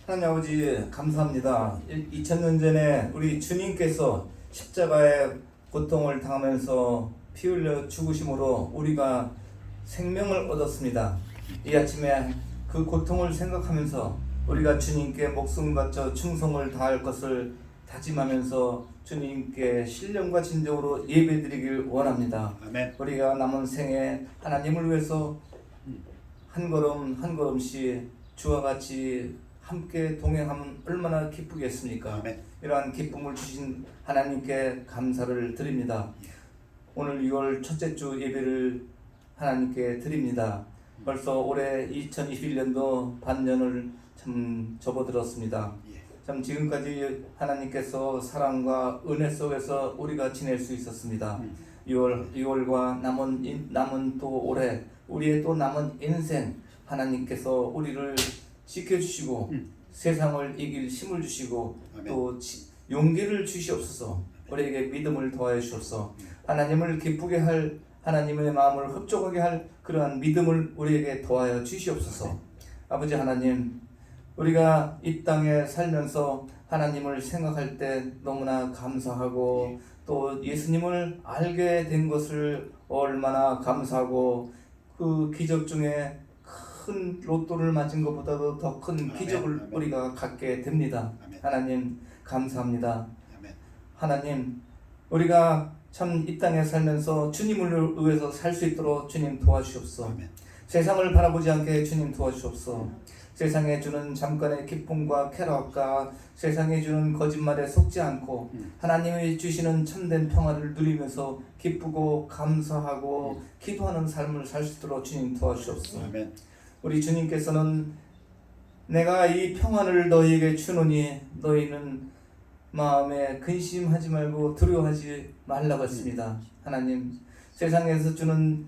하나님 아버지 감사합니다. 2000년 전에 우리 주님께서 십자가의 고통을 당하면서 피 흘려 죽으심으로 우리가 생명을 얻었습니다. 이 아침에 그 고통을 생각하면서 우리가 주님께 목숨 바쳐 충성을 다할 것을 다짐하면서 주님께 신령과 진정으로 예배드리길 원합니다. 아멘. 우리가 남은 생에 하나님을 위해서 한 걸음 한 걸음씩 주와 같이 함께 동행하면 얼마나 기쁘겠습니까? 아멘. 이러한 기쁨을 주신 하나님께 감사를 드립니다. 오늘 6월 첫째 주 예배를 하나님께 드립니다. 벌써 올해 2021년도 반년을 참 접어들었습니다. 참 지금까지 하나님께서 사랑과 은혜 속에서 우리가 지낼 수 있었습니다. 6월과 남은 또 올해 우리의 또 남은 인생 하나님께서 우리를 지켜주시고 세상을 이길 힘을 주시고 아멘. 또 용기를 주시옵소서. 우리에게 믿음을 더하여 주옵소서. 하나님을 기쁘게 할 하나님의 마음을 흡족하게 할 그러한 믿음을 우리에게 더하여 주시옵소서. 아버지 하나님, 우리가 이 땅에 살면서 하나님을 생각할 때 너무나 감사하고 또 예수님을 알게 된 것을 얼마나 감사하고 그 기적 중에 큰 로또를 맞은 것보다도 더 큰 기적을 아멘. 우리가 갖게 됩니다. 아멘. 하나님 감사합니다. 아멘. 하나님, 우리가 참 이 땅에 살면서 주님을 위해서 살 수 있도록 주님 도와주옵소서. 아멘. 세상을 바라보지 않게 주님 도와주옵소서. 세상에 주는 잠깐의 기쁨과 쾌락과 세상에 주는 거짓말에 속지 않고 하나님이 주시는 참된 평화를 누리면서 기쁘고 감사하고 기도하는 삶을 살 수 있도록 주님 도와주옵소서. 아멘. 우리 주님께서는 내가 이 평안을 너희에게 주노니 너희는 마음에 근심하지 말고 두려워하지 말라고 했습니다. 하나님, 세상에서 주는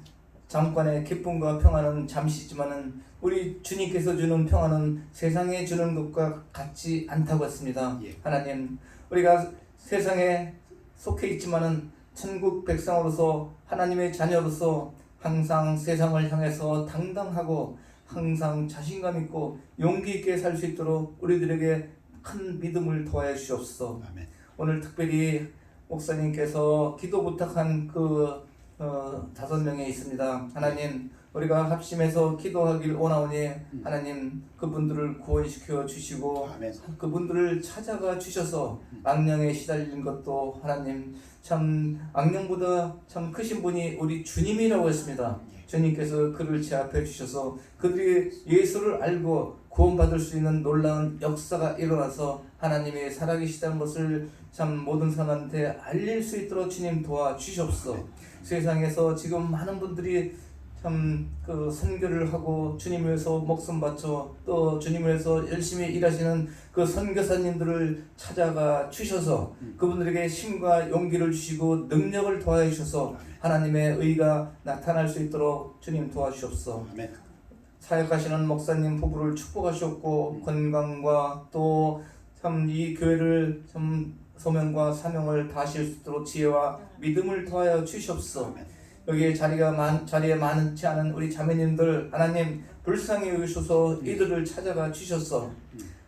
잠깐의 기쁨과 평안은 잠시지만은 우리 주님께서 주는 평안은 세상에 주는 것과 같지 않다고 했습니다. 하나님, 우리가 세상에 속해 있지만은 천국 백성으로서 하나님의 자녀로서 항상 세상을 향해서 당당하고 항상 자신감 있고 용기 있게 살 수 있도록 우리들에게 큰 믿음을 더하여 주옵소서. 아멘. 오늘 특별히 목사님께서 기도 부탁한 그 5명에 있습니다. 하나님, 우리가 합심해서 기도하길 원하오니 하나님 그분들을 구원시켜 주시고 아멘. 그분들을 찾아가 주셔서 악령에 시달린 것도 하나님 참 악령보다 참 크신 분이 우리 주님이라고 했습니다. 주님께서 그를 제압해 주셔서 그들이 예수를 알고 구원받을 수 있는 놀라운 역사가 일어나서 하나님이 살아계시다는 것을 참 모든 사람한테 알릴 수 있도록 주님 도와주시옵소서. 세상에서 지금 많은 분들이 참 그 선교를 하고 주님을 위해서 목숨 바쳐 또 주님을 위해서 열심히 일하시는 그 선교사님들을 찾아가 주셔서 그분들에게 힘과 용기를 주시고 능력을 더하여 주셔서 하나님의 의가 나타날 수 있도록 주님 도와주옵소서. 아멘. 사역하시는 목사님 부부를 축복하셨고 건강과 또 참 이 교회를 참 소명과 사명을 다하실 수 있도록 지혜와 믿음을 더하여 주시옵소서. 여기에 자리에 많지 않은 우리 자매님들 하나님 불쌍히 여기셔서 이들을 찾아가 주셔서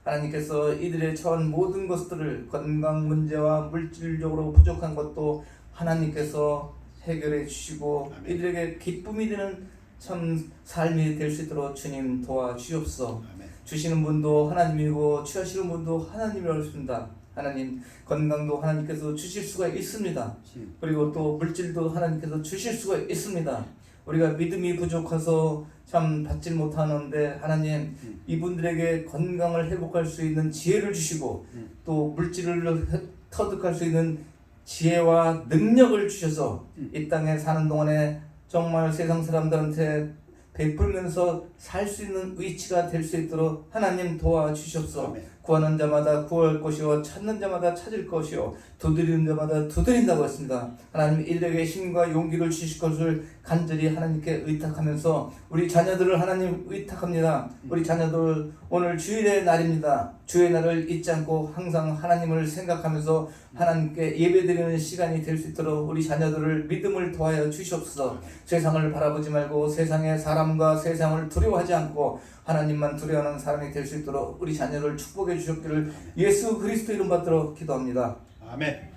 하나님께서 이들의 처한 모든 것들을 건강 문제와 물질적으로 부족한 것도 하나님께서 해결해 주시고 이들에게 기쁨이 되는 참 삶이 될 수 있도록 주님 도와주옵소서. 주시는 분도 하나님이고 취하시는 분도 하나님이라고 했습니다. 하나님, 건강도 하나님께서 주실 수가 있습니다. 그리고 또 물질도 하나님께서 주실 수가 있습니다. 우리가 믿음이 부족해서 참 받질 못하는데 하나님 이분들에게 건강을 회복할 수 있는 지혜를 주시고 또 물질을 터득할 수 있는 지혜와 능력을 주셔서 이 땅에 사는 동안에 정말 세상 사람들한테 베풀면서 살 수 있는 위치가 될 수 있도록 하나님 도와주시옵소서. 구하는 자마다 구할 것이요 찾는 자마다 찾을 것이요 두드리는 자마다 두드린다고 했습니다. 하나님 이들에게 힘과 용기를 주실 것을 간절히 하나님께 의탁하면서 우리 자녀들을 하나님 의탁합니다. 우리 자녀들 오늘 주일의 날입니다. 주의 날을 잊지 않고 항상 하나님을 생각하면서 하나님께 예배드리는 시간이 될 수 있도록 우리 자녀들을 믿음을 더하여 주시옵소서. 세상을 바라보지 말고 세상의 사람과 세상을 두려워하지 않고 하나님만 두려워하는 사람이 될 수 있도록 우리 자녀를 축복해 주셨기를 예수 그리스도 이름 받들어 기도합니다. 아멘.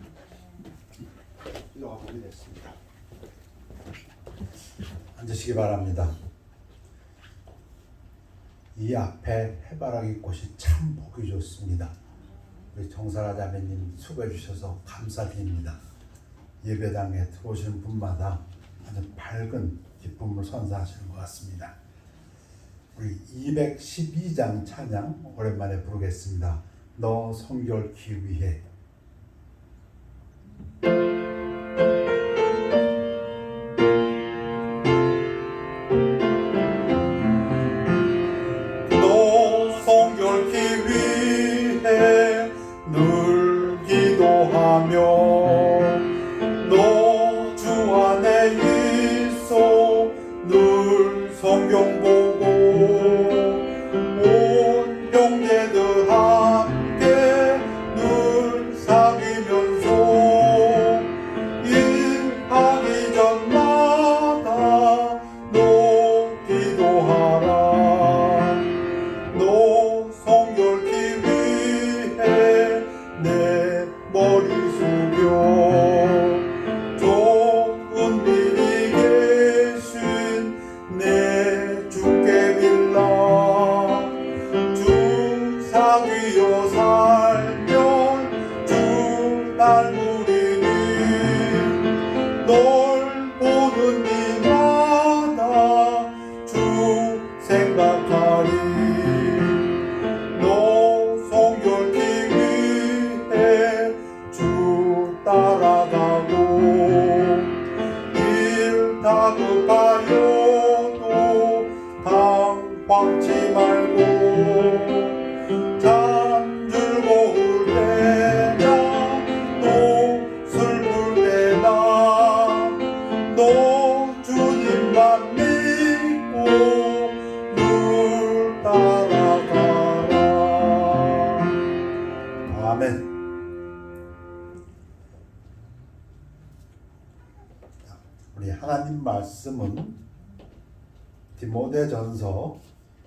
기도가 마무리됐습니다. 앉으시기 바랍니다. 이 앞에 해바라기 꽃이 참 보기 좋습니다. 우리 정사라 자매님 수고해 주셔서 감사드립니다. 예배당에 들어오시는 분마다 아주 밝은 기쁨을 선사하시는 것 같습니다. 우리 212장 찬양 오랜만에 부르겠습니다. 너 성결케 위해. 너 성결케 위해 늘 기도하며 너 주 안에 있어 늘 성경 보고 온 형제들 함께 늘 사귀면서 일하기 전마다 너 기도하라. 너 성결케 위해 내 머리 숙여 좋은 일이 계신 내 주께 빌라. 주 사귀어 살면 주 날 부리니 널 보는 이마다 주 생각하리. 너 성결케 위해 주 따라가고 일 다급하여도 당황치 말고 잠들고 때나 또 슬플 때나 너 주님만 믿고 늘 따라가라. 아멘. 우리 하나님 말씀은 디모데전서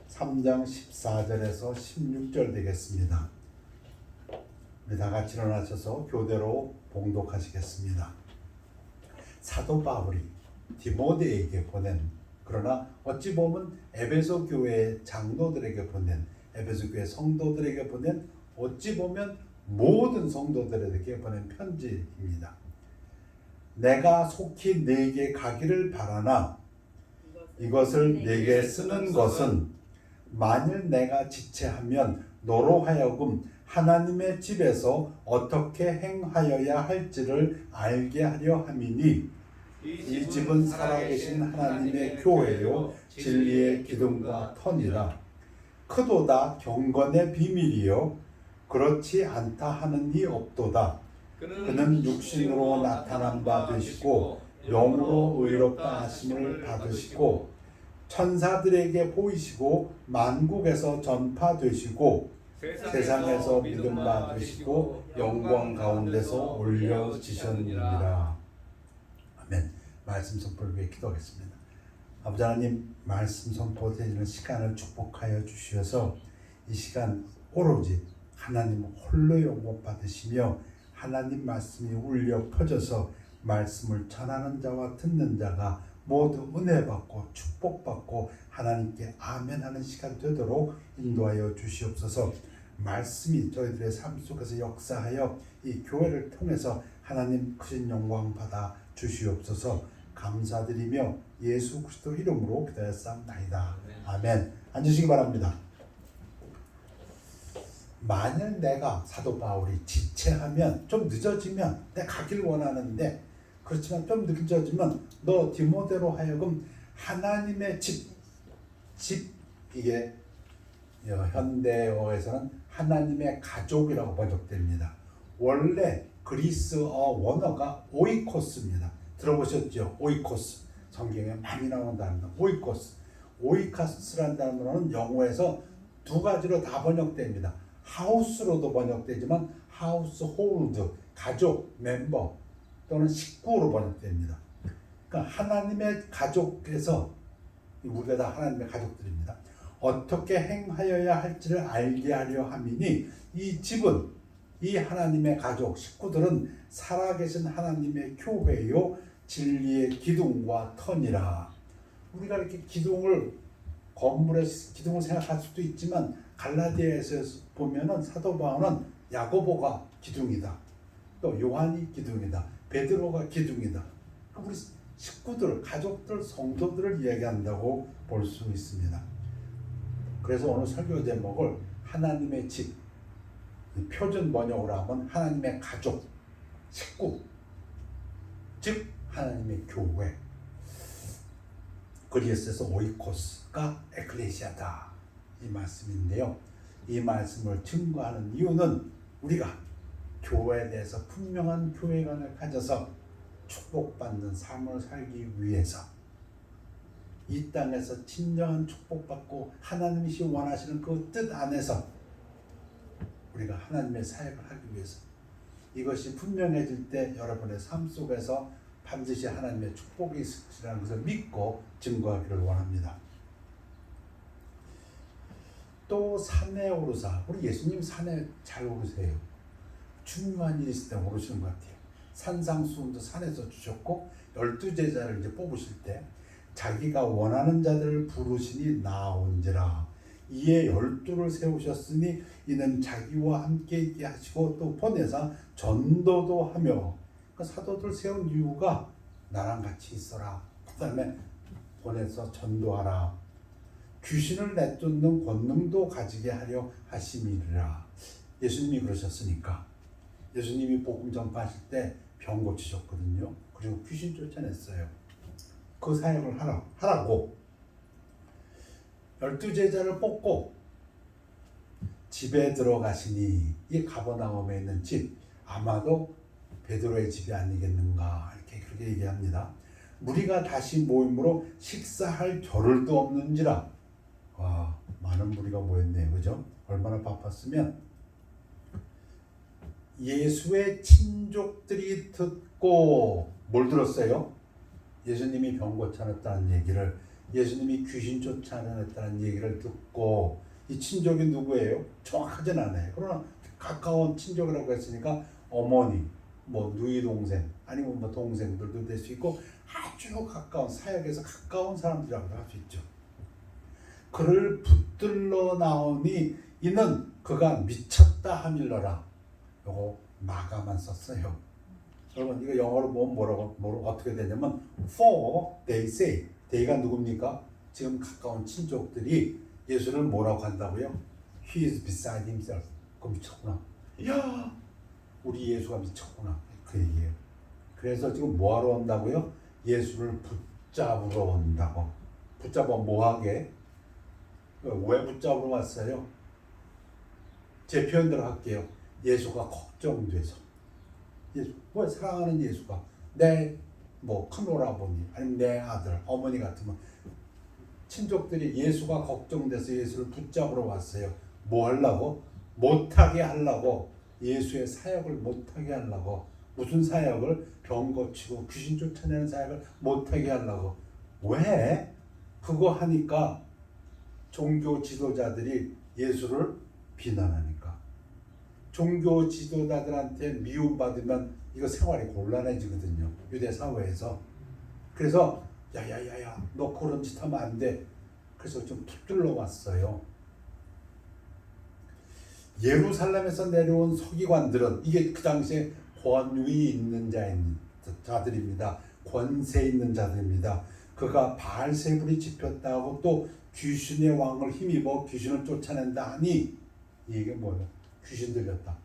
3장 14절에서 16절 되겠습니다. 우리 다 같이 일어나셔서 교대로 봉독하시겠습니다. 사도 바울이 디모데에게 보낸, 그러나 어찌 보면 에베소 교회 장로들에게 보낸, 에베소 교회 성도들에게 보낸, 어찌 보면 모든 성도들에게 보낸 편지입니다. 내가 속히 네게 가기를 바라나 이것을 네게 쓰는 것은 만일 내가 지체하면 너로 하여금 하나님의 집에서 어떻게 행하여야 할지를 알게 하려 함이니 이 집은 살아계신 하나님의 교회요 진리의 기둥과 터니라. 크도다 경건의 비밀이요 그렇지 않다 하는 이 없도다. 그는 육신으로 나타난 바 되시고 영으로 의롭다 하심을 받으시고 천사들에게 보이시고 만국에서 전파되시고 세상에서 믿음 받으시고 영광 가운데서 올려지셨느니라. 아멘. 말씀 선포를 위해 기도하겠습니다. 아버지 하나님, 말씀 선포되는 시간을 축복하여 주시어서 이 시간 오로지 하나님 홀로 영광 받으시며 하나님 말씀이 울려 퍼져서 말씀을 전하는 자와 듣는 자가 모두 은혜 받고 축복받고 하나님께 아멘하는 시간 되도록 인도하여 주시옵소서. 말씀이 저희들의 삶 속에서 역사하여 이 교회를 통해서 하나님 크신 영광 받아 주시옵소서. 감사드리며 예수 그리스도 이름으로 기도했사옵나이다. 아멘. 앉으시기 바랍니다. 만일 내가 사도 바울이 지체하면, 좀 늦어지면, 내가 가길 원하는데 그렇지만 좀 늦어지면 너 디모데로 하여금 하나님의 집, 이게 현대어에서는 하나님의 가족이라고 번역됩니다. 원래 그리스어 원어가 오이코스입니다. 들어보셨죠? 오이코스. 성경에 많이 나오는 단어 오이코스. 오이카스라는 단어는 영어에서 두 가지로 다 번역됩니다. 하우스로도 번역되지만 하우스 홀드, 가족, 멤버 또는 식구로 번역됩니다. 그러니까 하나님의 가족에서, 우리가 다 하나님의 가족들입니다. 어떻게 행하여야 할지를 알게 하려 함이니 이 집은 이 하나님의 가족 식구들은 살아계신 하나님의 교회요 진리의 기둥과 터니라. 우리가 이렇게 기둥을 건물의 기둥을 생각할 수도 있지만 갈라디아에서 보면은 사도 바울은 야고보가 기둥이다. 또 요한이 기둥이다. 베드로가 기둥이다. 우리 식구들, 가족들, 성도들을 이야기한다고 볼 수 있습니다. 그래서 오늘 설교 제목을 하나님의 집, 표준 번역으로 하면 하나님의 가족, 식구, 즉 하나님의 교회. 그리스에서 오이코스가 에클레시아다 이 말씀인데요. 이 말씀을 증거하는 이유는 우리가 교회에 대해서 분명한 교회관을 가져서 축복받는 삶을 살기 위해서 이 땅에서 진정한 축복받고 하나님이 원하시는 그 뜻 안에서 우리가 하나님의 사역을 하기 위해서 이것이 분명해질 때 여러분의 삶 속에서 반드시 하나님의 축복이 있으시라는 것을 믿고 증거하기를 원합니다. 또 산에 오르사, 우리 예수님 산에 잘 오르세요. 중요한 일이 있을 때 오르시는 것 같아요. 산상수훈도 산에서 주셨고 12제자를 이제 뽑으실 때 자기가 원하는 자들을 부르시니 나온지라. 이에 12를 세우셨으니 이는 자기와 함께 있게 하시고 또 보내사 전도도 하며, 그러니까 사도들 세운 이유가 나랑 같이 있어라. 그 다음에 보내서 전도하라. 귀신을 내쫓는 권능도 가지게 하려 하심이라. 예수님이 그러셨으니까. 예수님이 복음 전파하실 때 병 고치셨거든요. 그리고 귀신 쫓아냈어요. 그 사역을 하라고 12제자를 뽑고 집에 들어가시니, 이 가버나움에 있는 집, 아마도 베드로의 집이 아니겠는가 이렇게 그렇게 얘기합니다. 무리가 다시 모임으로 식사할 겨를도 없는지라. 와, 많은 무리가 모였네요. 그죠? 얼마나 바빴으면. 예수의 친족들이 듣고 뭘 들었어요? 예수님이 병 고쳐냈다는 얘기를, 예수님이 귀신 쫓아냈다는 얘기를 듣고, 이 친족이 누구예요? 정확하진 않아요. 그러나 가까운 친족이라고 했으니까 어머니, 뭐 누이 동생, 아니면 뭐 동생들도 될 수 있고 아주 가까운, 사역에서 가까운 사람들이라고 할 수 있죠. 그를 붙들러 나오니 이는 그가 미쳤다 하밀러라. 요거 마가만 썼어요. 여러분 이거 영어로 보면 뭐라고 어떻게 되냐면 for they say, they가 누굽니까? 지금 가까운 친족들이 예수를 뭐라고 한다고요? He is beside himself. 그 미쳤구나. 야, 우리 예수가 미쳤구나. 그 얘기예요. 그래서 지금 뭐하러 온다고요? 예수를 붙잡으러 온다고. 붙잡아 뭐하게? 왜 붙잡으러 왔어요? 제 표현대로 할게요. 예수가 걱정돼서. 예수, 왜 사랑하는 예수가 내 뭐 큰오라버니 아니면 내 아들, 어머니 같으면 친족들이 예수가 걱정돼서 예수를 붙잡으러 왔어요. 뭐 하려고? 못하게 하려고. 예수의 사역을 못하게 하려고. 무슨 사역을? 병 고치고 귀신 쫓아내는 사역을 못하게 하려고. 왜? 그거 하니까 종교 지도자들이 예수를 비난하니까. 종교 지도자들한테 미움받으면 이거 생활이 곤란해지거든요. 유대 사회에서. 그래서 야야야야 너 그런 짓 하면 안 돼. 그래서 좀 붙들러 왔어요. 예루살렘에서 내려온 서기관들은 이게 그 당시에 권위 있는 자들입니다. 권세 있는 자들입니다. 그가 바알세불이 집혔다고 또 귀신의 왕을 힘입어 귀신을 쫓아낸다 하니 이게 뭐예요? 귀신 들렸다.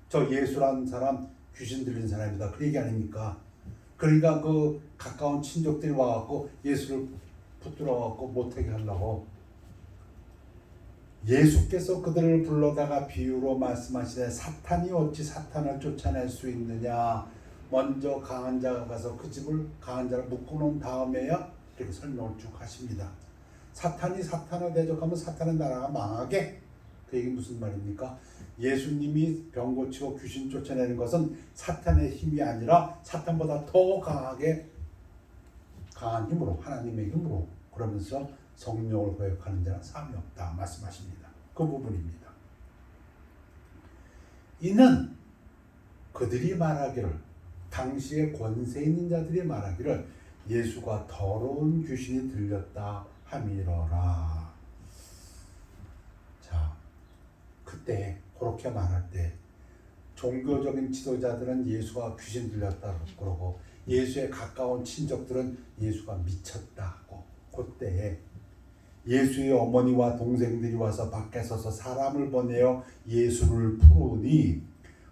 저 예수라는 사람 귀신 들린 사람이다. 그 얘기 아닙니까? 그러니까 그 가까운 친족들이 와갖고 예수를 붙들어갖고 못하게 하려고. 예수께서 그들을 불러다가 비유로 말씀하시되 사탄이 어찌 사탄을 쫓아낼 수 있느냐. 먼저 강한 자가 가서 그 집을 강한 자를 묶어놓은 다음에야 이렇게 설명을 쭉 하십니다. 사탄이 사탄을 대적하면 사탄의 나라가 망하게. 그 얘기 무슨 말입니까? 예수님이 병 고치고 귀신 쫓아내는 것은 사탄의 힘이 아니라 사탄보다 더 강하게 강한 힘으로, 하나님의 힘으로, 그러면서 성령을 거역하는 자는 사함이 없다 말씀하십니다. 그 부분입니다. 이는 그들이 말하기를, 당시에 권세 있는 자들이 말하기를 예수가 더러운 귀신이 들렸다 함이러라. 자, 그때 그렇게 말할 때 종교적인 지도자들은 예수가 귀신 들렸다고 그러고 예수에 가까운 친척들은 예수가 미쳤다고, 그때에 예수의 어머니와 동생들이 와서 밖에 서서 사람을 보내어 예수를 부르니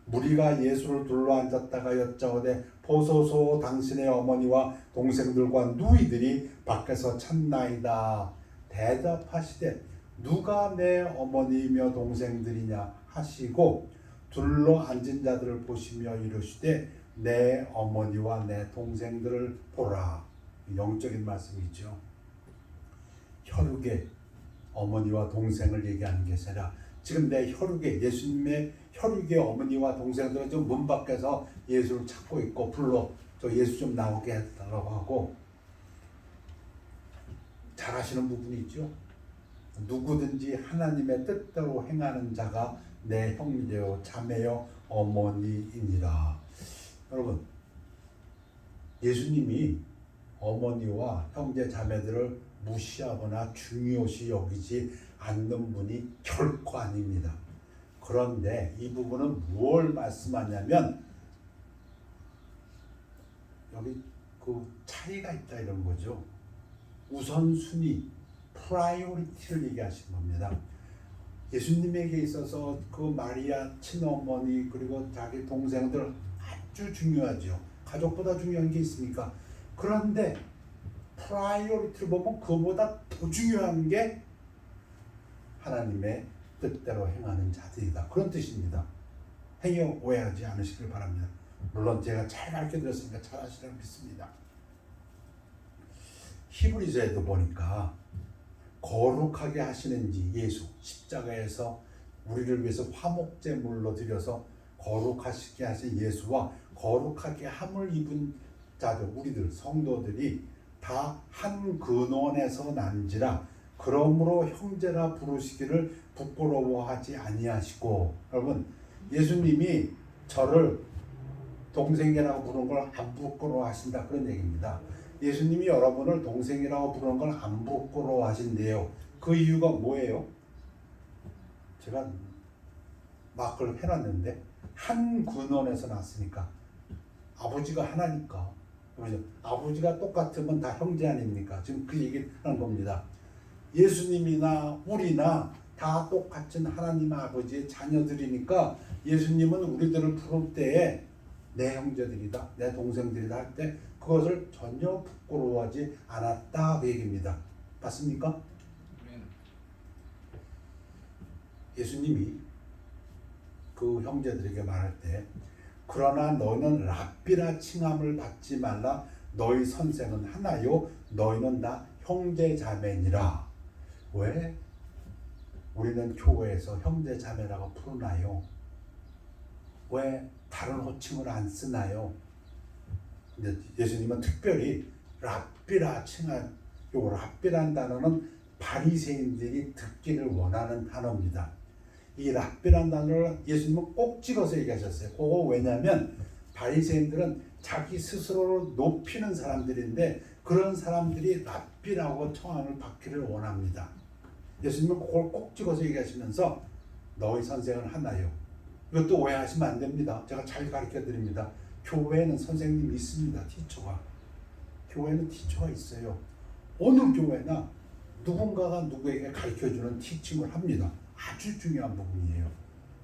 무리가 예수를 둘러앉았다가 여짜오되 보소서 당신의 어머니와 동생들과 누이들이 밖에서 찾나이다. 대답하시되 누가 내 어머니며 동생들이냐 하시고 둘러앉은 자들을 보시며 이르시되 내 어머니와 내 동생들을 보라. 영적인 말씀이죠. 혈육의 어머니와 동생을 얘기하는 것이 아니라 지금 내 혈육의, 예수님의 혈육의 어머니와 동생들은 좀 문 밖에서 예수를 찾고 있고 불러 저 예수 좀 나오게 해달라고 하고 잘하시는 부분이 있죠. 누구든지 하나님의 뜻대로 행하는 자가 내 형제요 자매요 어머니이니라. 여러분, 예수님이 어머니와 형제 자매들을 무시하거나 중요시 여기지 않는 분이 결코 아닙니다. 그런데 이 부분은 무엇을 말씀하냐면 여기 그 차이가 있다 이런 거죠. 우선순위, 프라이오리티를 얘기하신 겁니다. 예수님에게 있어서 그 마리아 친어머니 그리고 자기 동생들 아주 중요하죠. 가족보다 중요한 게 있습니까? 그런데 프라이오리티를 보면 그보다 더 중요한 게 하나님의 뜻대로 행하는 자들이다. 그런 뜻입니다. 행위 오해하지 않으시길 바랍니다. 물론 제가 잘 가르쳐드렸으니까 잘 아시라고 믿습니다. 히브리서에도 보니까 거룩하게 하시는지 예수 십자가에서 우리를 위해서 화목제물로 드려서 거룩하시게 하신 예수와 거룩하게 함을 입은 자들 우리들 성도들이 다 한 근원에서 난지라 그러므로 형제라 부르시기를 부끄러워하지 아니하시고. 여러분, 예수님이 저를 동생이라고 부르는 걸 안 부끄러워하신다 그런 얘기입니다. 예수님이 여러분을 동생이라고 부르는 걸 안 부끄러워하신대요. 그 이유가 뭐예요? 제가 마크를 해놨는데 한 근원에서 났으니까 아버지가 하나니까 그렇죠? 아버지가 똑같으면 다 형제 아닙니까? 지금 그 얘기를 하는 겁니다. 예수님이나 우리나 다 똑같은 하나님 아버지의 자녀들이니까 예수님은 우리들을 부를 때에 내 형제들이다, 내 동생들이다 할 때 그것을 전혀 부끄러워하지 않았다 그 얘기입니다. 맞습니까? 예수님이 그 형제들에게 말할 때 그러나 너는 랍비라 칭함을 받지 말라. 너희 선생은 하나요 너희는 다 형제 자매니라. 왜 우리는 교회에서 형제 자매라고 부르나요? 왜 다른 호칭을 안 쓰나요? 근데 예수님은 특별히 랍비라 칭한 요 랍비란 단어는 바리새인들이 듣기를 원하는 단어입니다. 이 랍비란 단어를 예수님은 꼭 찍어서 얘기하셨어요. 그거 왜냐하면 바리새인들은 자기 스스로를 높이는 사람들인데 그런 사람들이 랍비라고 청함을 받기를 원합니다. 예수님은 그걸 꼭 찍어서 얘기하시면서 너희 선생은 하나요. 이것도 오해하시면 안 됩니다. 제가 잘 가르쳐 드립니다. 교회에는 선생님이 있습니다. 티처가. 교회는 티처가 있어요. 어느 교회나 누군가가 누구에게 가르쳐주는 티칭을 합니다. 아주 중요한 부분이에요.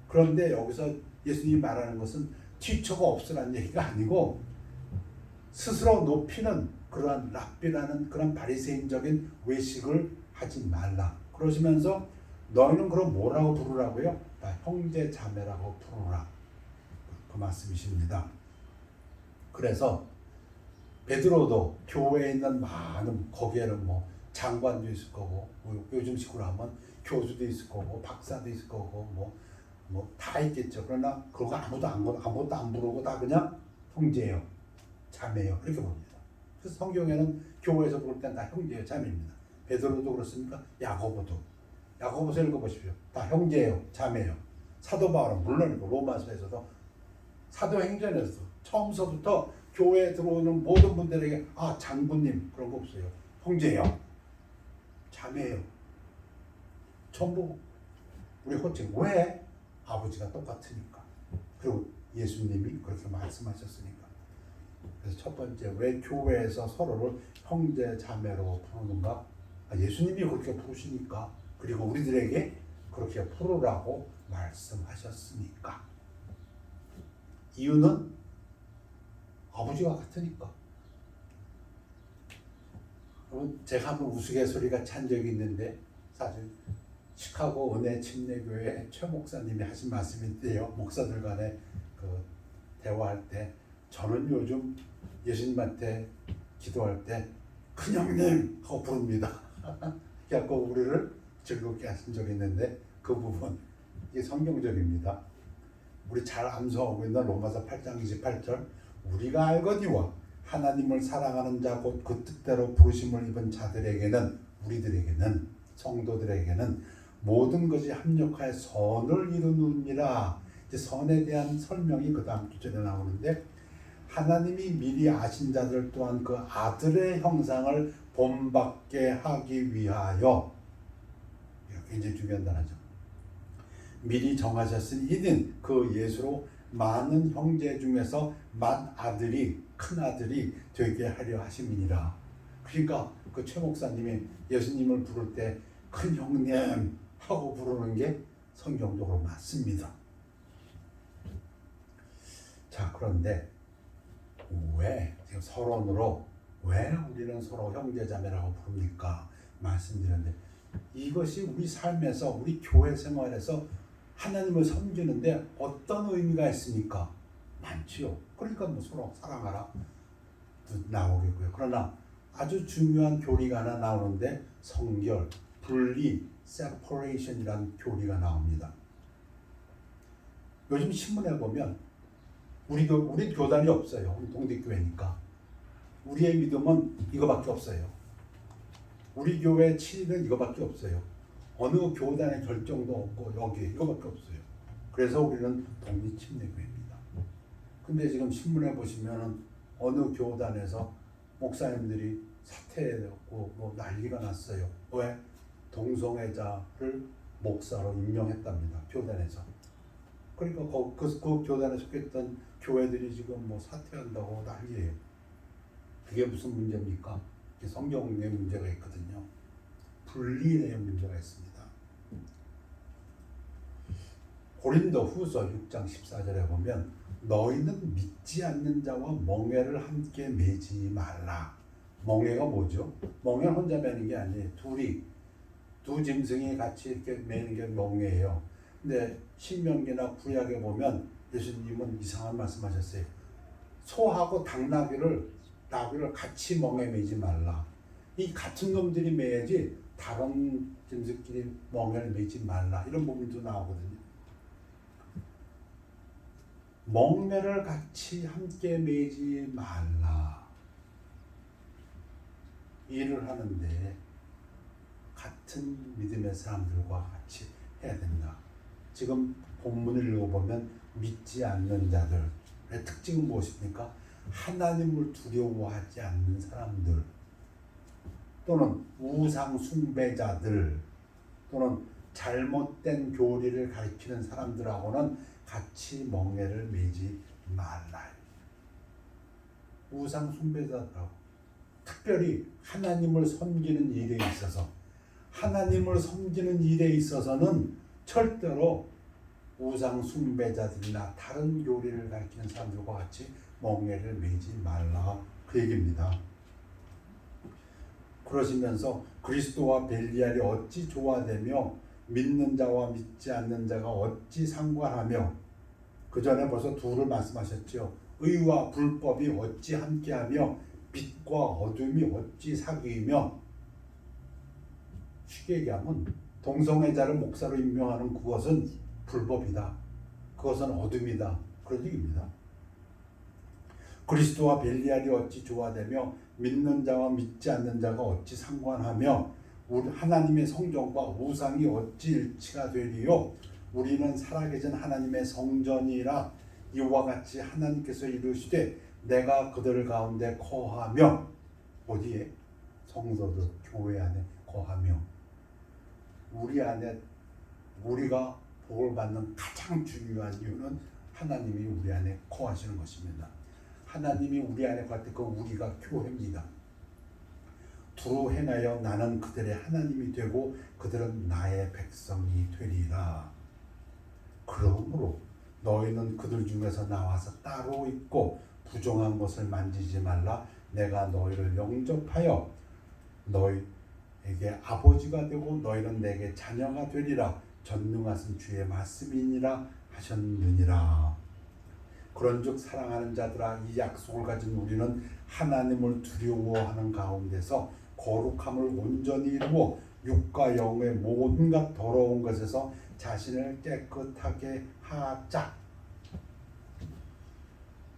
그런데 여기서 예수님이 말하는 것은 티처가 없으라는 얘기가 아니고 스스로 높이는 그러한 랍비라는 그런 바리새인적인 외식을 하지 말라. 그러시면서 너희는 그럼 뭐라고 부르라고요? 다 형제 자매라고 부르라. 그 말씀이십니다. 그래서 베드로도 교회에 있는 많은 거기에는 뭐 장관도 있을 거고 뭐 요즘 식으로 하면 교수도 있을 거고 박사도 있을 거고 뭐 다 있겠죠. 그러나 그거 아무것도 안 부르고 다 그냥 형제예요, 자매예요 이렇게 봅니다. 그래서 성경에는 교회에서 부를 땐 다 형제예요, 자매입니다. 베드로도 그렇습니까? 야고보도. 야고보서 읽어보십시오. 다 형제예요, 자매예요. 사도 바울은 물론이고 로마서에서도 사도행전에서 처음서부터 교회에 들어오는 모든 분들에게 장군님 그런 거 없어요. 형제예요, 자매예요. 전부 우리 호칭. 왜? 아버지가 똑같으니까. 그리고 예수님이 그렇게 말씀하셨으니까. 그래서 첫 번째, 왜 교회에서 서로를 형제 자매로 부르는가? 예수님이 그렇게 부르시니까, 그리고 우리들에게 그렇게 부르라고 말씀하셨으니까. 이유는 아버지가 같으니까. 제가 한번 우스갯소리가 찬 적이 있는데, 사실 시카고 은혜 침례교회 최 목사님이 하신 말씀인데요. 목사들 간에 그 대화할 때, 저는 요즘 예수님한테 기도할 때 큰형님 하고 부릅니다. 그래서 우리를 즐겁게 하신 적이 있는데, 그 부분 이게 성경적입니다. 우리 잘 암송하고 있는 로마서 8장 28절, 우리가 알거니와 하나님을 사랑하는 자 곧 그 뜻대로 부르심을 입은 자들에게는, 우리들에게는, 성도들에게는 모든 것이 합력하여 선을 이루느니라. 이제 선에 대한 설명이 그 다음 구절에 나오는데, 하나님이 미리 아신 자들 또한 그 아들의 형상을 본받게 하기 위하여, 굉장히 중요한 단어죠. 미리 정하셨으니 이는 그 예수로 많은 형제 중에서 맏아들이, 큰아들이 되게 하려 하심이니라. 그러니까 그 최 목사님이 예수님을 부를 때 큰 형님 하고 부르는 게 성경적으로 맞습니다. 자, 그런데 왜 지금 서론으로 왜 우리는 서로 형제자매라고 부릅니까? 말씀드렸는데, 이것이 우리 삶에서, 우리 교회 생활에서 하나님을 섬기는데 어떤 의미가 있습니까? 많지요. 그러니까 뭐 서로 사랑하라 나오겠고요. 그러나 아주 중요한 교리가 하나 나오는데, 성결, 분리, separation이라는 교리가 나옵니다. 요즘 신문에 보면 우리 교단이 없어요. 우리 동대교회니까. 우리의 믿음은 이거밖에 없어요. 우리 교회 치리는 이거밖에 없어요. 어느 교단의 결정도 없고 여기 이거밖에 없어요. 그래서 우리는 독립침례교회입니다. 근데 지금 신문에 보시면은 어느 교단에서 목사님들이 사퇴했고 뭐 난리가 났어요. 왜? 동성애자를 목사로 임명했답니다. 교단에서. 그러니까 그 교단에 속했던 교회들이 지금 뭐 사퇴한다고 난리예요. 그게 무슨 문제입니까? 성경에 문제가 있거든요. 분리의 문제가 있습니다. 고린도 후서 6장 14절에 보면, 너희는 믿지 않는 자와 멍에를 함께 매지 말라. 멍에가 뭐죠? 멍에는 혼자 매는 게 아니에요. 두 짐승이 같이 이렇게 매는 게 멍에예요. 근데 신명기나 구약에 보면 예수님은 이상한 말씀하셨어요. 소하고 나귀를 같이 멍에 매지 말라. 이 같은 놈들이 매야지 다른 짐승끼리 멍에를 매지 말라. 이런 부분도 나오거든요. 멍에를 같이 함께 매지 말라. 일을 하는데 같은 믿음의 사람들과 같이 해야 된다. 지금 본문을 읽어보면 믿지 않는 자들의 특징은 무엇입니까? 하나님을 두려워하지 않는 사람들, 또는 우상 숭배자들, 또는 잘못된 교리를 가리키는 사람들하고는 같이 멍에를 매지 말라. 우상 숭배자들하고, 특별히 하나님을 섬기는 일에 있어서는 절대로 우상 숭배자들이나 다른 교리를 가리키는 사람들과 같이 멍에를 매지 말라, 그 얘기입니다. 그러시면서 그리스도와 벨리알이 어찌 조화되며 믿는 자와 믿지 않는 자가 어찌 상관하며, 그 전에 벌써 둘을 말씀하셨죠. 의와 불법이 어찌 함께하며 빛과 어둠이 어찌 사귀며. 쉽게 얘기하면 동성애자를 목사로 임명하는 그것은 불법이다. 그것은 어둠이다. 그런 얘기입니다. 그리스도와 벨리알이 어찌 조화되며 믿는 자와 믿지 않는 자가 어찌 상관하며, 우리 하나님의 성전과 우상이 어찌 일치가 되리요? 우리는 살아계신 하나님의 성전이라. 이와 같이 하나님께서 이르시되 내가 그들 가운데 거하며, 어디에? 성도들 교회 안에 거하며. 우리 안에, 우리가 복을 받는 가장 중요한 이유는 하나님이 우리 안에 거하시는 것입니다. 하나님이 우리 안에 거할 때 그 우리가 교회입니다. 두루 행하여 나는 그들의 하나님이 되고 그들은 나의 백성이 되리라. 그러므로 너희는 그들 중에서 나와서 따로 있고 부정한 것을 만지지 말라. 내가 너희를 영접하여 너희에게 아버지가 되고 너희는 내게 자녀가 되리라. 전능하신 주의 말씀이니라 하셨느니라. 그런즉 사랑하는 자들아, 이 약속을 가진 우리는 하나님을 두려워하는 가운데서 거룩함을 온전히 이루어 육과 영의 온갖 더러운 것에서 자신을 깨끗하게 하자.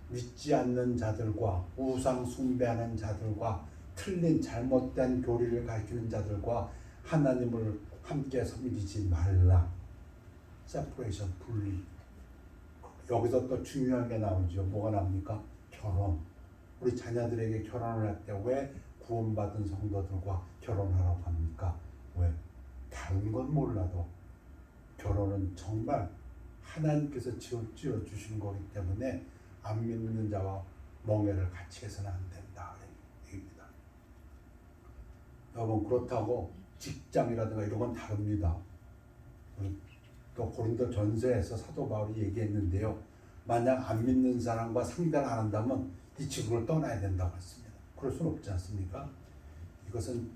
믿지 않는 자들과 우상 숭배하는 자들과 틀린 잘못된 교리를 가르치는 자들과 하나님을 함께 섬기지 말라. 세퍼레이션, 분리. 여기서 또 중요한 게 나오죠. 뭐가 나옵니까? 결혼. 우리 자녀들에게 결혼을 할 때 왜 구원받은 성도들과 결혼하라고 합니까? 왜? 다른 건 몰라도 결혼은 정말 하나님께서 지어주신 거기 때문에 안 믿는 자와 멍해를 같이 해서는 안 된다. 얘기입니다. 여러분, 그렇다고 직장이라든가 이런 건 다릅니다. 또 고린도 전서에서 사도 바울이 얘기했는데요. 만약 안 믿는 사람과 상대를 안 한다면 이 지구를 떠나야 된다고 했습니다. 그럴 수는 없지 않습니까? 이것은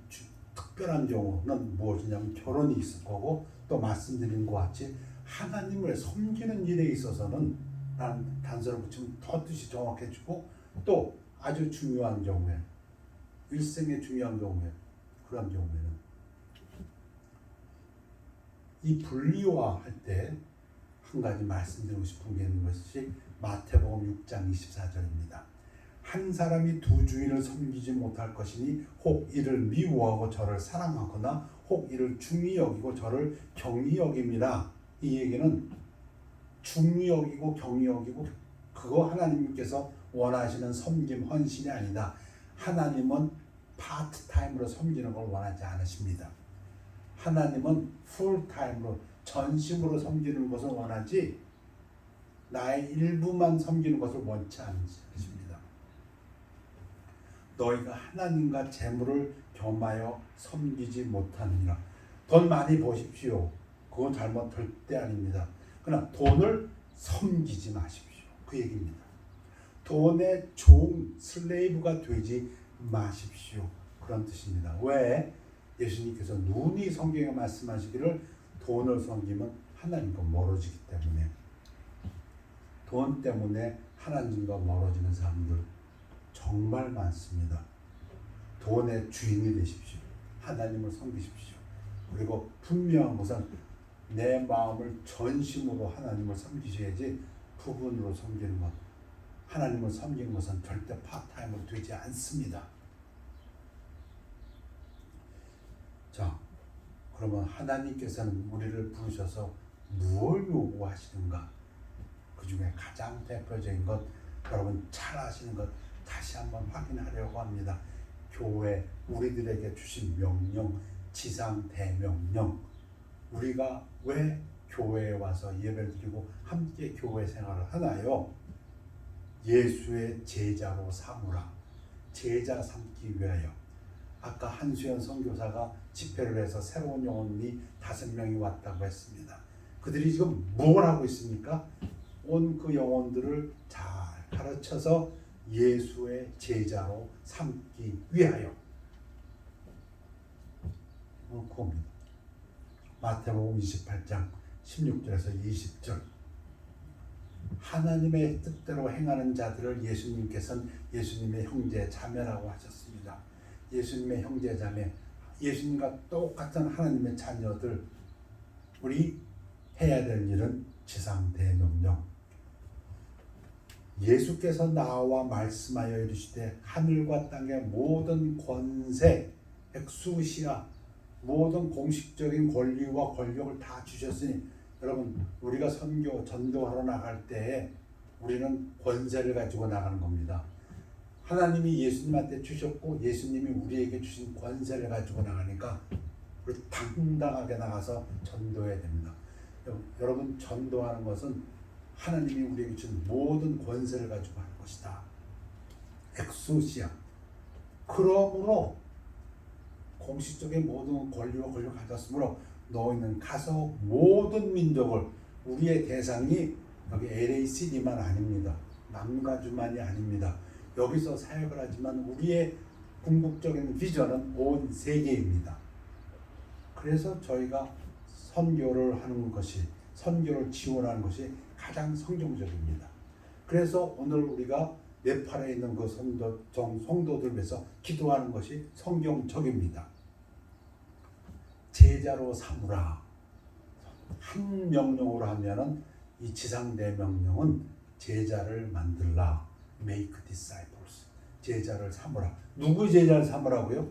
특별한 경우는 무엇이냐면 결혼이 있을 거고, 또 말씀드린 것 같이 하나님을 섬기는 일에 있어서는 단서를 붙이면 더 뜻이 정확해지고, 또 아주 중요한 경우에, 일생의 중요한 경우에, 그런 경우에는 이 분리화할 때 한 가지 말씀드리고 싶은 게 있는 것이 마태복음 6장 24절입니다. 한 사람이 두 주인을 섬기지 못할 것이니 혹 이를 미워하고 저를 사랑하거나 혹 이를 중히 여기고 저를 경히 여김이라. 이 얘기는 중히 여기고 경히 여기고 그거 하나님께서 원하시는 섬김, 헌신이 아니다. 하나님은 파트타임으로 섬기는 걸 원하지 않으십니다. 하나님은 풀타임으로, 전심으로 섬기는 것을 원하지 나의 일부만 섬기는 것을 원치 않으십니다. 너희가 하나님과 재물을 겸하여 섬기지 못하느니라. 돈 많이 버십시오. 그건 잘못 절대 아닙니다. 그러나 돈을 섬기지 마십시오. 그 얘기입니다. 돈의 슬레이브가 되지 마십시오. 그런 뜻입니다. 왜? 예수님께서 눈이 성경에 말씀하시기를 돈을 섬기면 하나님과 멀어지기 때문에, 돈 때문에 하나님과 멀어지는 사람들 정말 많습니다. 돈의 주인이 되십시오. 하나님을 섬기십시오. 그리고 분명한 것은 내 마음을 전심으로 하나님을 섬기셔야지 부분으로 섬기는 것, 하나님을 섬기는 것은 절대 파트타임으로 되지 않습니다. 자, 그러면 하나님께서는 우리를 부르셔서 무엇을 요구하시는가? 그 중에 가장 대표적인 것, 여러분 잘 아시는 것 다시 한번 확인하려고 합니다. 교회, 우리들에게 주신 명령, 지상 대명령. 우리가 왜 교회에 와서 예배를 드리고 함께 교회 생활을 하나요? 예수의 제자로 삼으라. 제자 삼기 위하여. 아까 한수연 선교사가 집회를 해서 새로운 영혼이 5명이 왔다고 했습니다. 그들이 지금 뭘 하고 있습니까? 온 그 영혼들을 잘 가르쳐서 예수의 제자로 삼기 위하여. 그겁니다. 마태복음 28장 16절에서 20절. 하나님의 뜻대로 행하는 자들을 예수님께서는 예수님의 형제 자매라고 하셨습니다. 예수님의 형제 자매, 예수님과 똑같은 하나님의 자녀들, 우리 해야 될 일은 지상 대명령. 예수께서 나와 말씀하여 이르시되 하늘과 땅의 모든 권세, 엑수시아, 모든 공식적인 권리와 권력을 다 주셨으니 여러분 우리가 선교 전도하러 나갈 때에 우리는 권세를 가지고 나가는 겁니다. 하나님이 예수님한테 주셨고 예수님이 우리에게 주신 권세를 가지고 나가니까 우리 당당하게 나가서 전도해야 됩니다. 여러분 전도하는 것은 하나님이 우리에게 준 모든 권세를 가지고 하는 것이다. 엑소시아. 그러므로 공식적인 모든 권리와 권력을 가졌으므로 너희는 가서 모든 민족을 우리의 대상이 여기 LACD만 아닙니다. 남가주만이 아닙니다. 여기서 사역을 하지만 우리의 궁극적인 비전은 온 세계입니다. 그래서 저희가 선교를 하는 것이 선교를 지원하는 것이 가장 성경적입니다. 그래서 오늘 우리가 네팔에 있는 그 성도들 위해서 기도하는 것이 성경적입니다. 제자로 삼으라. 한 명령으로 하면은 이 지상 대명령은 제자를 만들라. Make disciples. 제자를 삼으라. 누구 제자를 삼으라고요?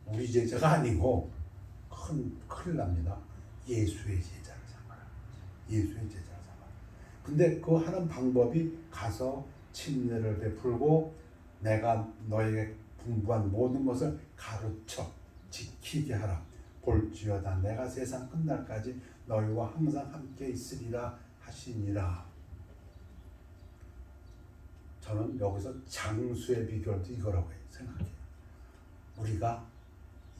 우리 제자가 아니고 큰일 납니다. 예수의 제자를 삼아라. 예수의 제자를 삼아라. 근데 그 하는 방법이 가서 침례를 베풀고 내가 너에게 분부한 모든 것을 가르쳐 지키게 하라. 볼지어다 내가 세상 끝날까지 너희와 항상 함께 있으리라 하시니라. 저는 여기서 장수의 비결도 이거라고 생각해요. 우리가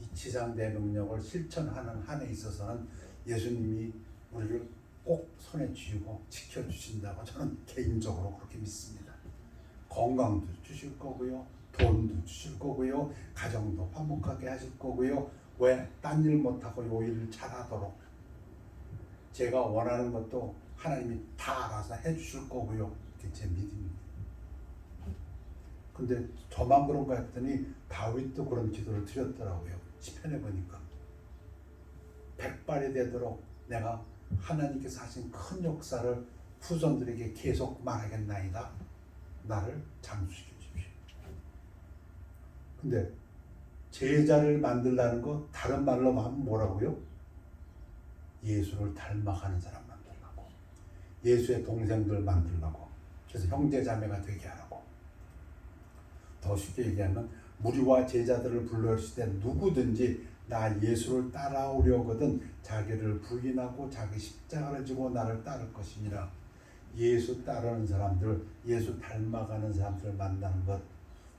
이 지상 대명령을 실천하는 한에 있어서는 예수님이 우리를 꼭 손에 쥐고 지켜주신다고 저는 개인적으로 그렇게 믿습니다. 건강도 주실 거고요. 돈도 주실 거고요. 가정도 화목하게 하실 거고요. 왜? 딴 일 못하고 요 일을 잘하도록 제가 원하는 것도 하나님이 다 알아서 해주실 거고요. 그게 제 믿음입니다. 근데 저만 그런가 했더니 다윗도 그런 기도를 드렸더라고요. 시편에 보니까 백발이 되도록 내가 하나님께서 하신 큰 역사를 후손들에게 계속 말하겠나이다. 나를 장수시켜 주십시오. 근데 제자를 만들라는 거 다른 말로 하면 뭐라고요? 예수를 닮아가는 사람 만들라고. 예수의 동생들 만들라고. 그래서 형제 자매가 되게 하라고. 더 쉽게 얘기하면 무리와 제자들을 불러올 때 누구든지 나 예수를 따라오려거든 자기를 부인하고 자기 십자가를 지고 나를 따를 것이니라. 예수 따르는 사람들, 예수 닮아가는 사람들을 만나는 것.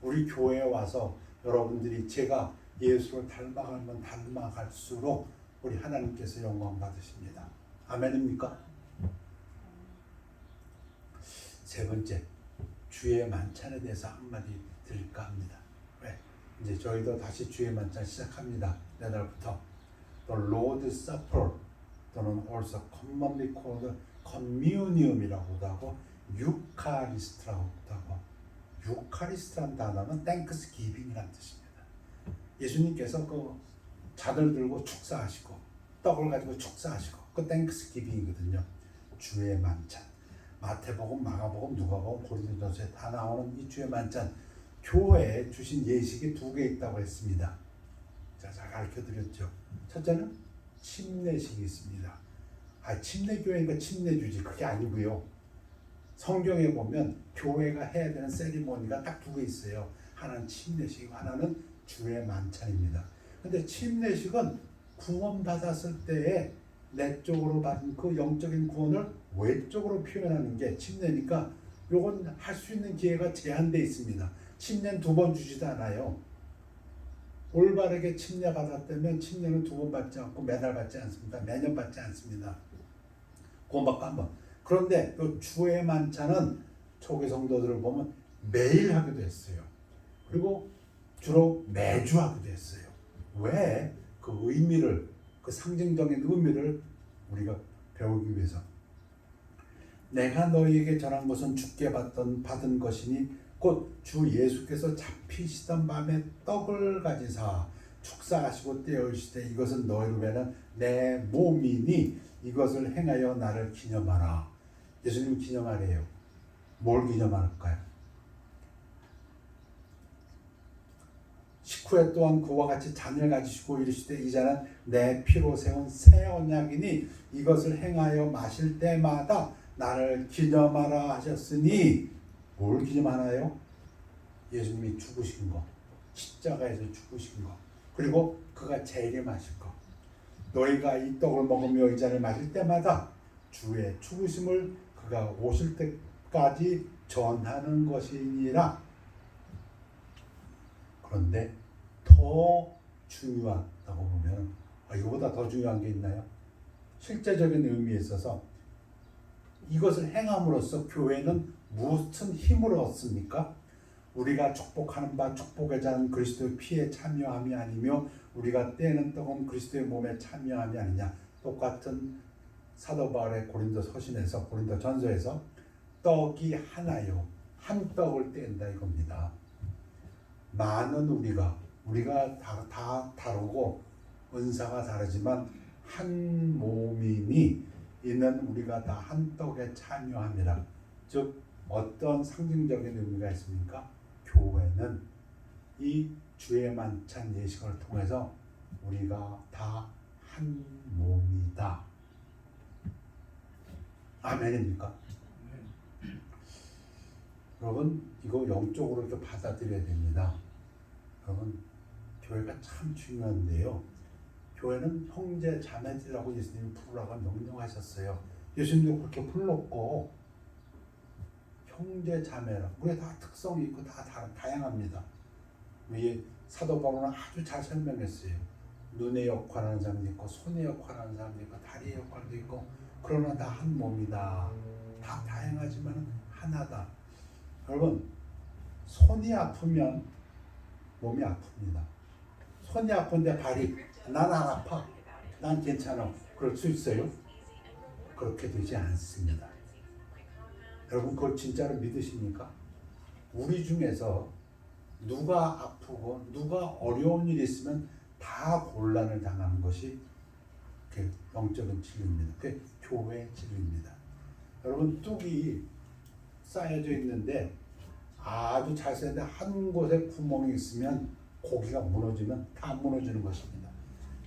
우리 교회에 와서 여러분들이 제가 예수를 닮아가면 닮아갈수록 우리 하나님께서 영광 받으십니다. 아멘입니까? 세 번째, 주의 만찬에 대해서 한마디 드릴까 합니다. 왜? 이제 저희도 다시 주의 만찬 시작합니다. 내날부터 The Lord's Supper 또는 also commonly called communium이라고도 하고 유카리스트라고도 하고 유카리스트라는 단어는 땡크스기빙이라는 뜻입니다. 예수님께서 그 잔을 들고 축사하시고 떡을 가지고 축사하시고 그 땡크스기빙이거든요. 주의 만찬. 마태복음, 마가복음, 누가복음, 고린도전서에 다 나오는 이 주의 만찬. 교회에 주신 예식이 2개 있다고 했습니다. 자, 가르쳐드렸죠. 첫째는 침례식이 있습니다. 침례교회니까 침례주지 그게 아니고요. 성경에 보면 교회가 해야 되는 세리머니가 딱 2개 있어요. 하나는 침례식, 하나는 주의 만찬입니다. 근데 침례식은 구원받았을 때에 내적으로 받은 그 영적인 구원을 외적으로 표현하는 게 침례니까 요건 할 수 있는 기회가 제한되어 있습니다. 침례는 2번 주지도 않아요. 올바르게 침례 받았다면 침례는 2번 받지 않고 매달 받지 않습니다. 매년 받지 않습니다. 구원받고 한 번. 그런데 이 주의 만찬은 초기 성도들을 보면 매일 하기도 했어요. 그리고 주로 매주 하기도 했어요. 왜? 그 의미를, 그 상징적인 의미를 우리가 배우기 위해서. 내가 너희에게 전한 것은 주께 받은 것이니 곧 주 예수께서 잡히시던 밤에 떡을 가지사 축사하시고 떼어주시되 이것은 너희를 위하는 내 몸이니 이것을 행하여 나를 기념하라. 예수님 기념하래요. 뭘 기념할까요? 19회 동안 그와 같이 잔을 가지시고 이르시되 이 잔은 내 피로 세운 새 언약이니 이것을 행하여 마실 때마다 나를 기념하라 하셨으니 뭘 기념하나요? 예수님이 죽으신 거, 십자가에서 죽으신 거, 그리고 그가 재림하실 거. 너희가 이 떡을 먹으며 이 잔을 마실 때마다 주의 죽으심을 그가 오실 때까지 전하는 것이니라. 그런데 더 중요하다고 보면 이거보다 더 중요한 게 있나요? 실제적인 의미에 있어서 이것을 행함으로써 교회는 무슨 힘을 얻습니까? 우리가 축복하는 바 축복의 잔은 그리스도의 피에 참여함이 아니며 우리가 떼는 떡은 그리스도의 몸에 참여함이 아니냐. 똑같은 사도 바울의 고린도 서신에서 고린도 전서에서 떡이 하나요. 한 떡을 뗀다 이겁니다. 많은 우리가 다 다르고 은사가 다르지만 한 몸이니 이는 우리가 다 한 떡에 참여함이라. 즉 어떤 상징적인 의미가 있습니까? 교회는 이 주의 만찬 예식을 통해서 우리가 다 한 몸이다. 아멘입니까? 여러분 이거 영적으로 이렇게 받아들여야 됩니다. 여러분 교회가 참 중요한데요. 교회는 형제 자매들이라고 예수님이 부르라고 명령하셨어요. 예수님도 그렇게 불렀고 형제 자매라. 우리 다 특성이 있고 다 다양합니다. 위에 사도 바울은 아주 잘 설명했어요. 눈의 역할하는 사람도 있고 손의 역할하는 사람도 있고 다리의 역할도 있고 그러나 다 한 몸이다. 다 다양하지만 하나다. 여러분 손이 아프면 몸이 아픕니다. 손이 아픈데 발이 난 안 아파. 난 괜찮아. 그럴 수 있어요? 그렇게 되지 않습니다. 여러분 그걸 진짜로 믿으십니까? 우리 중에서 누가 아프고 누가 어려운 일이 있으면 다 곤란을 당하는 것이 그 영적인 진리입니다. 그 교회의 진리입니다. 여러분 뚝이 쌓여져 있는데 아주 잘 쌓였는데 한 곳에 구멍이 있으면 고기가 무너지면 다 무너지는 것입니다.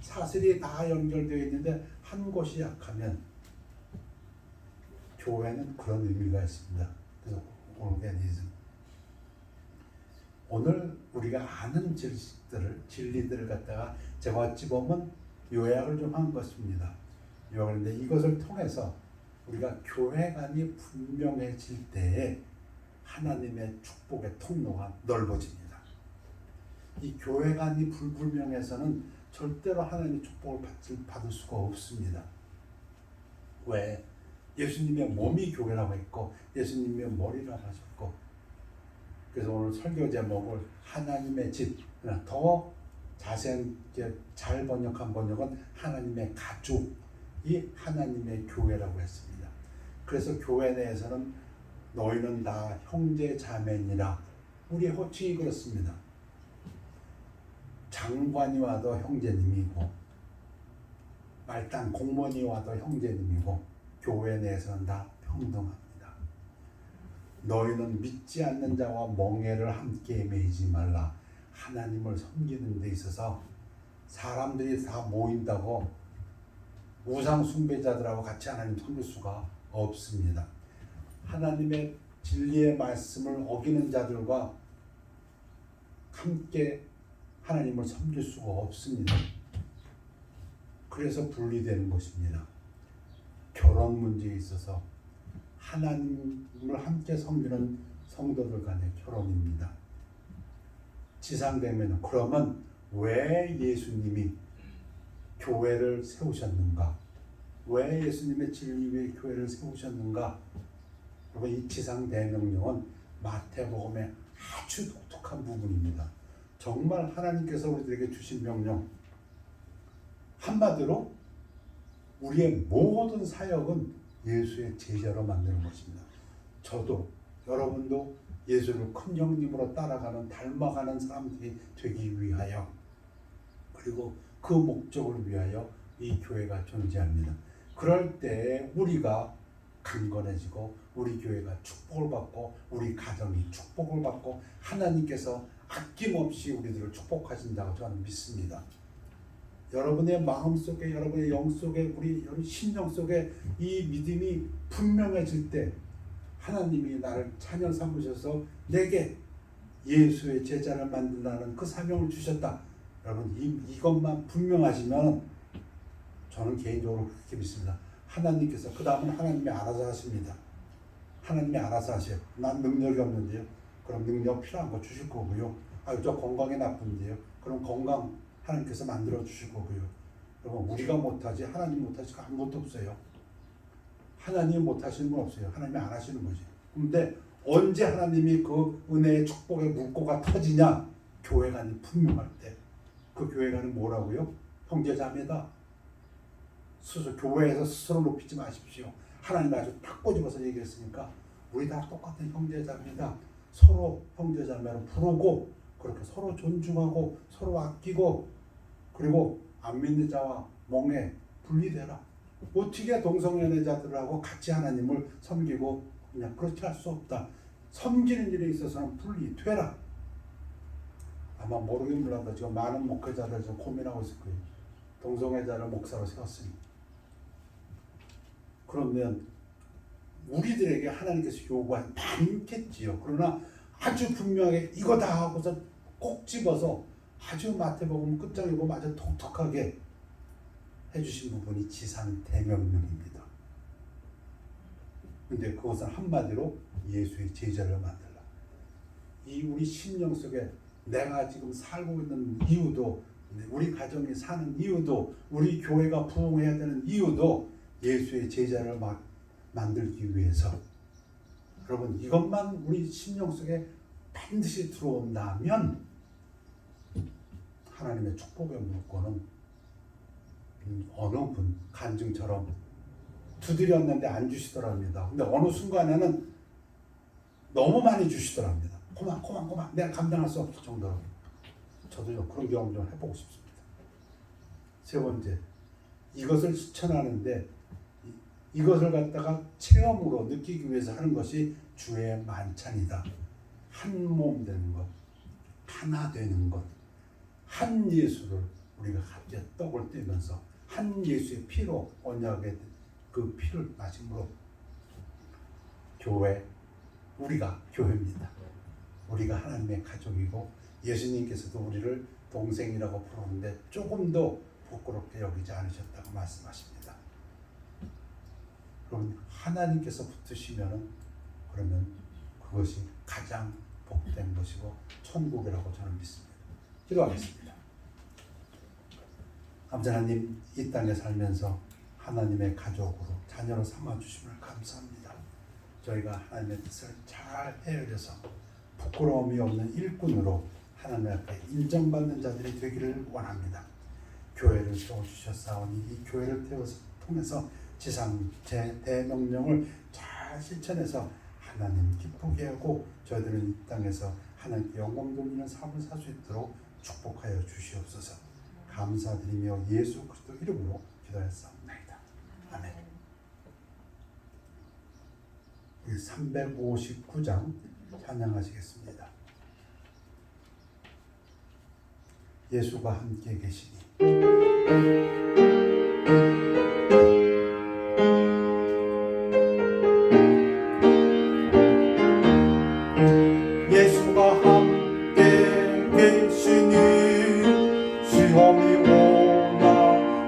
사슬이 다 연결되어 있는데 한 곳이 약하면 교회는 그런 의미가 있습니다. 그래서 오늘 우리가 아는 진리들을 갖다가 제가 어찌 보면 요약을 좀 한 것입니다. 요약인데 이것을 통해서 우리가 교회관이 분명해질 때에 하나님의 축복의 통로가 넓어집니다. 이 교회관이 불분명해서는 절대로 하나님의 축복을 받을 수가 없습니다. 왜? 예수님의 몸이 교회라고 했고 예수님의 머리라고 하셨고 그래서 오늘 설교 제목을 하나님의 집, 더 자세히 잘 번역한 번역은 하나님의 가족이 하나님의 교회라고 했습니다. 그래서 교회 내에서는 너희는 다 형제 자매니라. 우리의 호칭이 그렇습니다. 장관이 와도 형제님이고 말단 공무원이 와도 형제님이고 교회 내에서는 다 평등합니다. 너희는 믿지 않는 자와 멍에를 함께 매이지 말라. 하나님을 섬기는 데 있어서 사람들이 다 모인다고 우상 숭배자들하고 같이 하나님 섬길 수가 없습니다. 하나님의 진리의 말씀을 어기는 자들과 함께 하나님을 섬길 수가 없습니다. 그래서 분리되는 것입니다. 결혼 문제에 있어서 하나님을 함께 섬기는 성도들 간의 결혼입니다. 지상되면 그러면 왜 예수님이 교회를 세우셨는가? 왜 예수님의 진리 위에 교회를 세우셨는가? 그리고 이 지상대명령은 마태복음의 아주 독특한 부분입니다. 정말 하나님께서 우리들에게 주신 명령 한마디로 우리의 모든 사역은 예수의 제자로 만드는 것입니다. 저도 여러분도 예수를 큰 형님으로 따라가는 닮아가는 사람들이 되기 위하여 그리고 그 목적을 위하여 이 교회가 존재합니다. 그럴 때 우리가 강건해지고 우리 교회가 축복을 받고 우리 가정이 축복을 받고 하나님께서 아낌없이 우리들을 축복하신다고 저는 믿습니다. 여러분의 마음속에, 여러분의 영속에, 우리 심령 속에 이 믿음이 분명해질 때 하나님이 나를 자녀 삼으셔서 내게 예수의 제자를 만든다는 그 사명을 주셨다. 여러분 이것만 분명하시면 저는 개인적으로 그렇게 믿습니다. 하나님께서 그 다음은 하나님이 알아서 하십니다. 하나님이 알아서 하세요. 난 능력이 없는데요. 그럼 능력 필요한 거 주실 거고요. 저 건강이 나쁜데요. 그럼 건강 하나님께서 만들어 주실 거고요. 여러분 우리가 못하지 하나님 못하실 거 아무것도 없어요. 하나님 못하시는 건 없어요. 하나님이 안 하시는 거지. 근데 언제 하나님이 그 은혜의 축복의 물꼬가 터지냐? 교회관이 분명할 때. 그 교회관은 뭐라고요? 형제자매다. 교회에서 스스로 높이지 마십시오. 하나님 아주 딱 꼬집어서 얘기했으니까 우리 다 똑같은 형제자매다. 서로 형제자매로 부르고 그렇게 서로 존중하고 서로 아끼고 그리고 안 믿는 자와 멍에 분리되라. 어떻게 동성연애자들하고 같이 하나님을 섬기고 그냥 그렇게 할 수 없다. 섬기는 일에 있어서는 분리되라. 아마 모르긴 몰라도 지금 많은 목회자들 지금 고민하고 있을 거예요. 동성애자를 목사로 세웠으니. 그러면 우리들에게 하나님께서 요구한 많겠지요. 그러나 아주 분명하게 이거다 하고서 꼭 집어서 아주 마태복음 끝장에 보면 아주 독특하게 해주신 부분이 지상 대명령입니다. 근데 그것은 한마디로 예수의 제자를 만들라. 이 우리 심령 속에 내가 지금 살고 있는 이유도, 우리 가정이 사는 이유도, 우리 교회가 부흥해야 되는 이유도 예수의 제자를 만들기 위해서. 여러분 이것만 우리 심령 속에 반드시 들어온다면 하나님의 축복의 물꼬는 어느 분 간증처럼 두드렸는데 안 주시더랍니다. 근데 어느 순간에는 너무 많이 주시더랍니다. 고만 내가 감당할 수 없을 정도로. 저도 그런 경험 좀 해보고 싶습니다. 세 번째, 이것을 실천하는데 이것을 갖다가 체험으로 느끼기 위해서 하는 것이 주의 만찬이다. 한 몸 되는 것, 하나 되는 것, 한 예수를 우리가 함께 떡을 떼면서 한 예수의 피로 언약의 그 피를 마심으로 교회, 우리가 교회입니다. 우리가 하나님의 가족이고 예수님께서도 우리를 동생이라고 부르는데 조금 더 부끄럽게 여기지 않으셨다고 말씀하십니다. 그럼 하나님께서 붙으시면은 그러면 그것이 가장 복된 것이고 천국이라고 저는 믿습니다. 기도하겠습니다. 아버지 하나님, 이 땅에 살면서 하나님의 가족으로 자녀로 삼아주심을 감사합니다. 저희가 하나님의 뜻을 잘 헤아려서 부끄러움이 없는 일꾼으로 하나님 앞에 인정받는 자들이 되기를 원합니다. 교회를 세워주셨사오니 이 교회를 통해서 지상 대명령을 잘 실천해서 하나님 기쁘게 하고 저희들은 이 땅에서 하나님께 영광 돌리는 삶을 살 수 있도록 축복하여 주시옵소서. 감사드리며 예수 그리스도 이름으로 기도했사옵나이다. 아멘. 359장 찬양하시겠습니다. 예수가 함께 계시니 예수가 함께 계시니 시험이 오나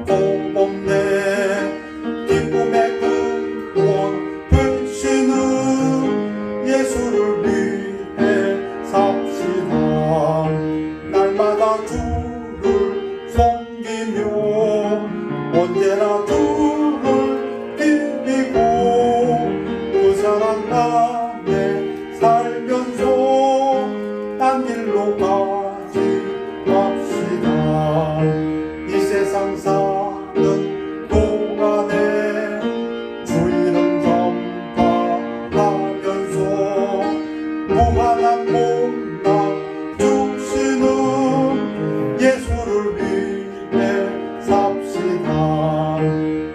겁없네. 기쁨의 근원 되시는 예수를 위해 삽시다. 날마다 주를 섬기며 언제나 주를 비비고 그 사랑 안에 살면서 딴 길로 가지 맙시다. 이 세상 사는 동안에 주 이름 전파하면서 무한한 복락 주시는 예수를 위해 삽시다.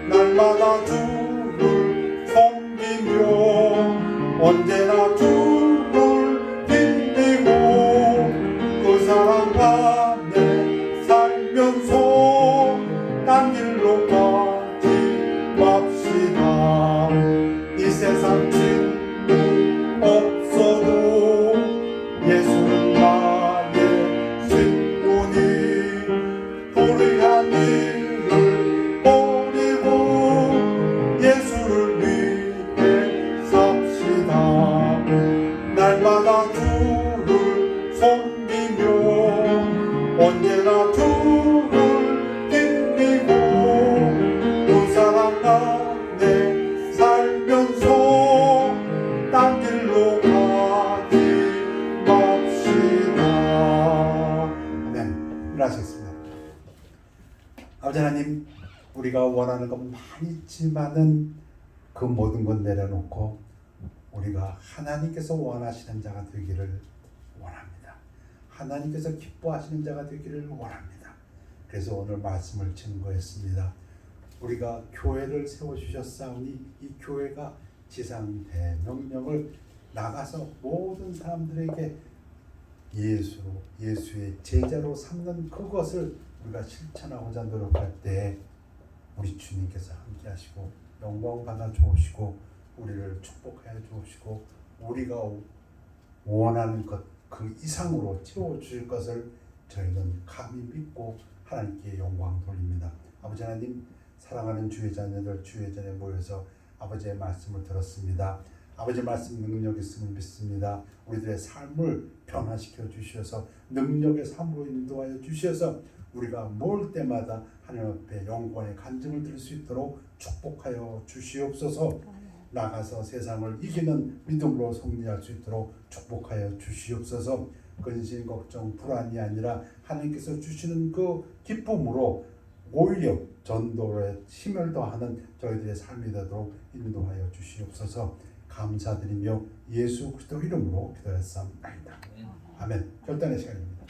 날마다 주를 섬기며 언제나 주를 빌리고 우리가 원하는 건 많이 있지만은 그 모든 것 내려놓고 우리가 하나님께서 원하시는 자가 되기를 원합니다. 하나님께서 기뻐하시는 자가 되기를 원합니다. 그래서 오늘 말씀을 증거했습니다. 우리가 교회를 세워주셨사오니 이 교회가 지상 대명령을 나가서 모든 사람들에게 예수의 제자로 삼는 그것을 우리가 실천하고자 노력할 때 우리 주님께서 함께 하시고 영광 받아 주시고 우리를 축복하여 주시고 우리가 원하는 것 그 이상으로 채워 주실 것을 저희는 감히 믿고 하나님께 영광 돌립니다. 아버지 하나님, 사랑하는 주의 자녀들 주의 전에 모여서 아버지의 말씀을 들었습니다. 아버지 말씀 능력 있음을 믿습니다. 우리들의 삶을 변화시켜 주셔서 능력의 삶으로 인도하여 주셔서 우리가 모을 때마다 하나님 앞에 영광의 간증을 드릴 수 있도록 축복하여 주시옵소서. 나가서 세상을 이기는 믿음으로 승리할 수 있도록 축복하여 주시옵소서. 근심 걱정 불안이 아니라 하나님께서 주시는 그 기쁨으로 오히려 전도에 힘을 더하는 저희들의 삶이 되도록 인도하여 주시옵소서. 감사드리며 예수 그리스도 이름으로 기도했사옵나이다. 아멘. 결단의 시간입니다.